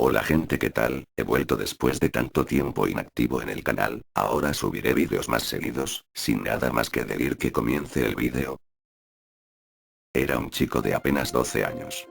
Hola gente, ¿qué tal? He vuelto después de tanto tiempo inactivo en el canal, ahora subiré vídeos más seguidos, sin nada más que decir que comience el vídeo. Era un chico de apenas 12 años.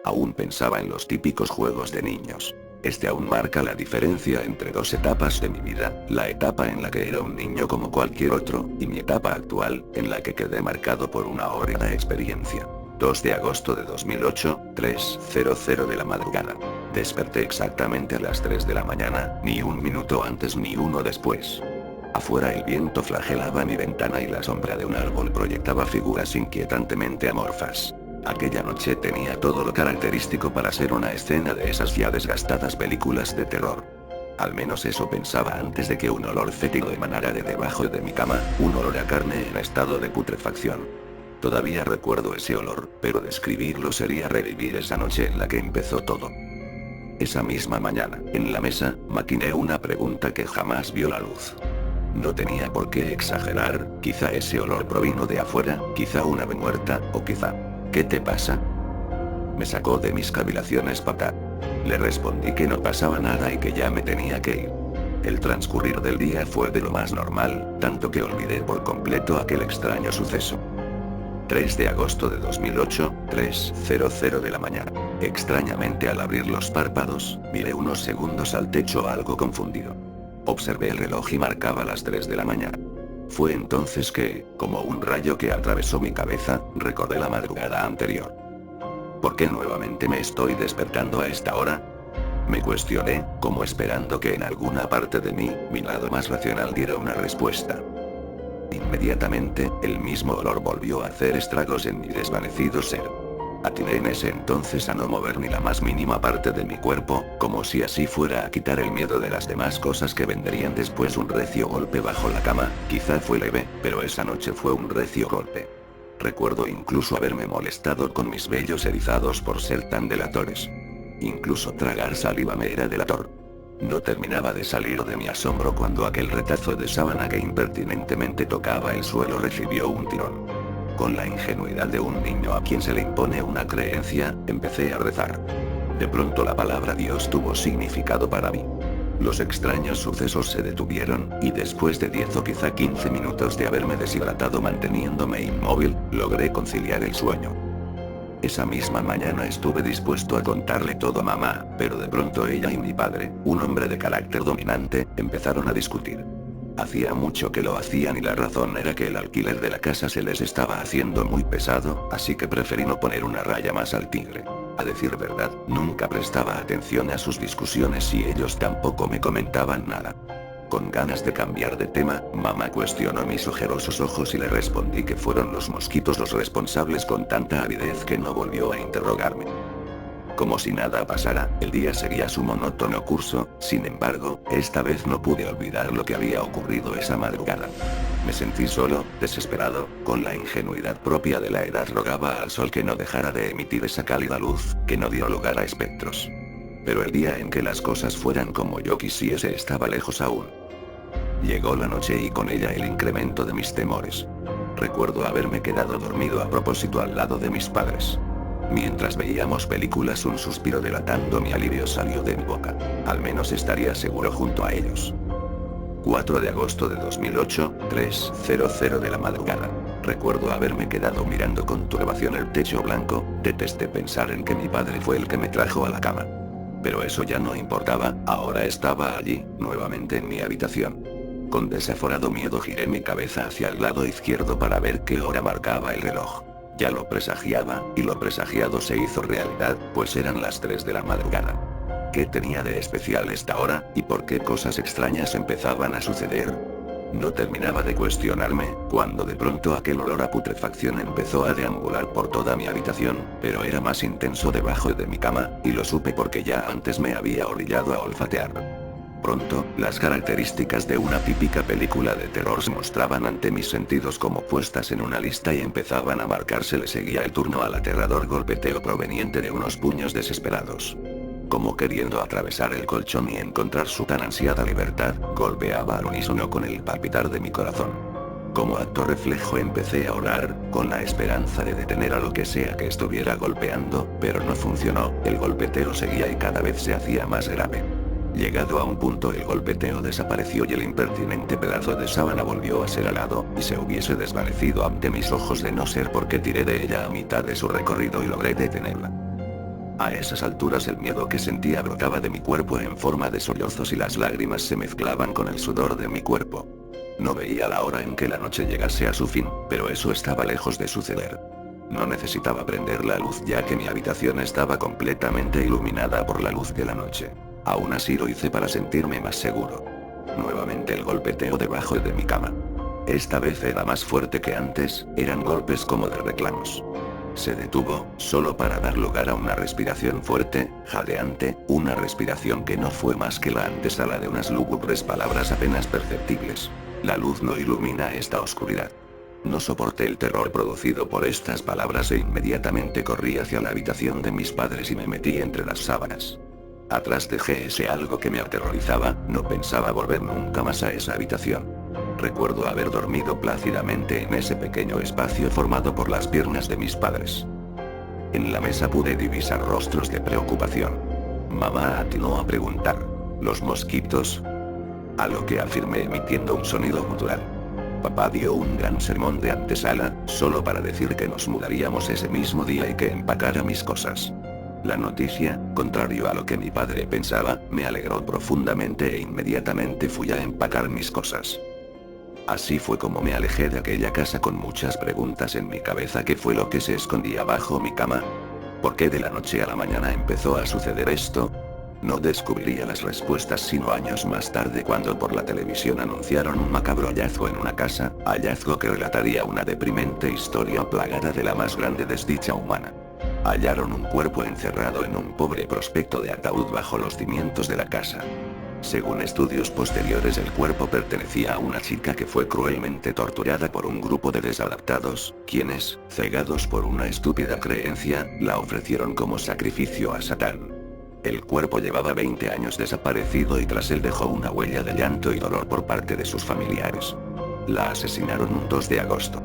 Aún pensaba en los típicos juegos de niños. Este aún marca la diferencia entre dos etapas de mi vida, la etapa en la que era un niño como cualquier otro, y mi etapa actual, en la que quedé marcado por una horrenda experiencia. 2 de agosto de 2008, 3:00 de la madrugada. Desperté exactamente a las 3 de la mañana, ni un minuto antes ni uno después. Afuera el viento flagelaba mi ventana y la sombra de un árbol proyectaba figuras inquietantemente amorfas. Aquella noche tenía todo lo característico para ser una escena de esas ya desgastadas películas de terror. Al menos eso pensaba antes de que un olor fétido emanara de debajo de mi cama, un olor a carne en estado de putrefacción. Todavía recuerdo ese olor, pero describirlo sería revivir esa noche en la que empezó todo. Esa misma mañana, en la mesa, maquiné una pregunta que jamás vio la luz. No tenía por qué exagerar, quizá ese olor provino de afuera, quizá una ave muerta, o quizá... ¿Qué te pasa? Me sacó de mis cavilaciones Patá. Le respondí que no pasaba nada y que ya me tenía que ir. El transcurrir del día fue de lo más normal, tanto que olvidé por completo aquel extraño suceso. 3 de agosto de 2008, 3:00 de la mañana. Extrañamente al abrir los párpados, miré unos segundos al techo algo confundido. Observé el reloj y marcaba las 3 de la mañana. Fue entonces que, como un rayo que atravesó mi cabeza, recordé la madrugada anterior. ¿Por qué nuevamente me estoy despertando a esta hora? Me cuestioné, como esperando que en alguna parte de mí, mi lado más racional diera una respuesta. Inmediatamente, el mismo olor volvió a hacer estragos en mi desvanecido ser. Atiné en ese entonces a no mover ni la más mínima parte de mi cuerpo, como si así fuera a quitar el miedo de las demás cosas que vendrían después. Un recio golpe bajo la cama, quizá fue leve, pero esa noche fue un recio golpe. Recuerdo incluso haberme molestado con mis vellos erizados por ser tan delatores. Incluso tragar saliva me era delator. No terminaba de salir de mi asombro cuando aquel retazo de sábana que impertinentemente tocaba el suelo recibió un tirón. Con la ingenuidad de un niño a quien se le impone una creencia, empecé a rezar. De pronto la palabra Dios tuvo significado para mí. Los extraños sucesos se detuvieron, y después de 10 o quizá 15 minutos de haberme deshidratado manteniéndome inmóvil, logré conciliar el sueño. Esa misma mañana estuve dispuesto a contarle todo a mamá, pero de pronto ella y mi padre, un hombre de carácter dominante, empezaron a discutir. Hacía mucho que lo hacían y la razón era que el alquiler de la casa se les estaba haciendo muy pesado, así que preferí no poner una raya más al tigre. A decir verdad, nunca prestaba atención a sus discusiones y ellos tampoco me comentaban nada. Con ganas de cambiar de tema, mamá cuestionó mis ojerosos ojos y le respondí que fueron los mosquitos los responsables con tanta avidez que no volvió a interrogarme. Como si nada pasara, el día seguía su monótono curso, sin embargo, esta vez no pude olvidar lo que había ocurrido esa madrugada. Me sentí solo, desesperado, con la ingenuidad propia de la edad rogaba al sol que no dejara de emitir esa cálida luz, que no dio lugar a espectros. Pero el día en que las cosas fueran como yo quisiese estaba lejos aún. Llegó la noche y con ella el incremento de mis temores. Recuerdo haberme quedado dormido a propósito al lado de mis padres. Mientras veíamos películas, un suspiro delatando mi alivio salió de mi boca. Al menos estaría seguro junto a ellos. 4 de agosto de 2008, 3:00 de la madrugada. Recuerdo haberme quedado mirando con turbación el techo blanco. Detesté pensar en que mi padre fue el que me trajo a la cama. Pero eso ya no importaba, ahora estaba allí, nuevamente en mi habitación. Con desaforado miedo giré mi cabeza hacia el lado izquierdo para ver qué hora marcaba el reloj. Ya lo presagiaba, y lo presagiado se hizo realidad, pues eran las 3 de la madrugada. ¿Qué tenía de especial esta hora, y por qué cosas extrañas empezaban a suceder? No terminaba de cuestionarme, cuando de pronto aquel olor a putrefacción empezó a deambular por toda mi habitación, pero era más intenso debajo de mi cama, y lo supe porque ya antes me había orillado a olfatear. Pronto, las características de una típica película de terror se mostraban ante mis sentidos como puestas en una lista y empezaban a marcarse. Le seguía el turno al aterrador golpeteo proveniente de unos puños desesperados. Como queriendo atravesar el colchón y encontrar su tan ansiada libertad, golpeaba al unísono con el palpitar de mi corazón. Como acto reflejo empecé a orar, con la esperanza de detener a lo que sea que estuviera golpeando, pero no funcionó, el golpeteo seguía y cada vez se hacía más grave. Llegado a un punto el golpeteo desapareció y el impertinente pedazo de sábana volvió a ser alado, y se hubiese desvanecido ante mis ojos de no ser porque tiré de ella a mitad de su recorrido y logré detenerla. A esas alturas el miedo que sentía brotaba de mi cuerpo en forma de sollozos y las lágrimas se mezclaban con el sudor de mi cuerpo. No veía la hora en que la noche llegase a su fin, pero eso estaba lejos de suceder. No necesitaba prender la luz ya que mi habitación estaba completamente iluminada por la luz de la noche. Aún así lo hice para sentirme más seguro. Nuevamente el golpeteo debajo de mi cama. Esta vez era más fuerte que antes, eran golpes como de reclamos. Se detuvo, solo para dar lugar a una respiración fuerte, jadeante, una respiración que no fue más que la antesala de unas lúgubres palabras apenas perceptibles. La luz no ilumina esta oscuridad. No soporté el terror producido por estas palabras e inmediatamente corrí hacia la habitación de mis padres y me metí entre las sábanas. Atrás dejé ese algo que me aterrorizaba, no pensaba volver nunca más a esa habitación. Recuerdo haber dormido plácidamente en ese pequeño espacio formado por las piernas de mis padres. En la mesa pude divisar rostros de preocupación. Mamá atinó a preguntar: ¿los mosquitos? A lo que afirmé emitiendo un sonido gutural. Papá dio un gran sermón de antesala, solo para decir que nos mudaríamos ese mismo día y que empacara mis cosas. La noticia, contrario a lo que mi padre pensaba, me alegró profundamente e inmediatamente fui a empacar mis cosas. Así fue como me alejé de aquella casa con muchas preguntas en mi cabeza. ¿Qué fue lo que se escondía bajo mi cama? ¿Por qué de la noche a la mañana empezó a suceder esto? No descubriría las respuestas sino años más tarde cuando por la televisión anunciaron un macabro hallazgo en una casa, hallazgo que relataría una deprimente historia plagada de la más grande desdicha humana. Hallaron un cuerpo encerrado en un pobre prospecto de ataúd bajo los cimientos de la casa. Según estudios posteriores, el cuerpo pertenecía a una chica que fue cruelmente torturada por un grupo de desadaptados, quienes, cegados por una estúpida creencia, la ofrecieron como sacrificio a Satán. El cuerpo llevaba 20 años desaparecido y tras él dejó una huella de llanto y dolor por parte de sus familiares. La asesinaron un 2 de agosto.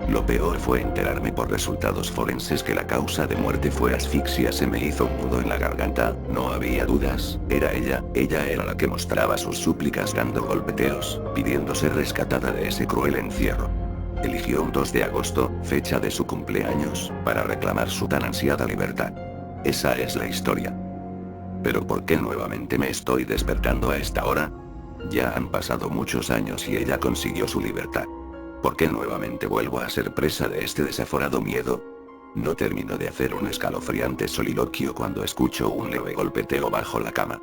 Lo peor fue enterarme por resultados forenses que la causa de muerte fue asfixia. Se me hizo un nudo en la garganta, no había dudas, era ella era la que mostraba sus súplicas dando golpeteos, pidiendo ser rescatada de ese cruel encierro. Eligió un 2 de agosto, fecha de su cumpleaños, para reclamar su tan ansiada libertad. Esa es la historia. Pero ¿por qué nuevamente me estoy despertando a esta hora? Ya han pasado muchos años y ella consiguió su libertad. ¿Por qué nuevamente vuelvo a ser presa de este desaforado miedo? No termino de hacer un escalofriante soliloquio cuando escucho un leve golpeteo bajo la cama.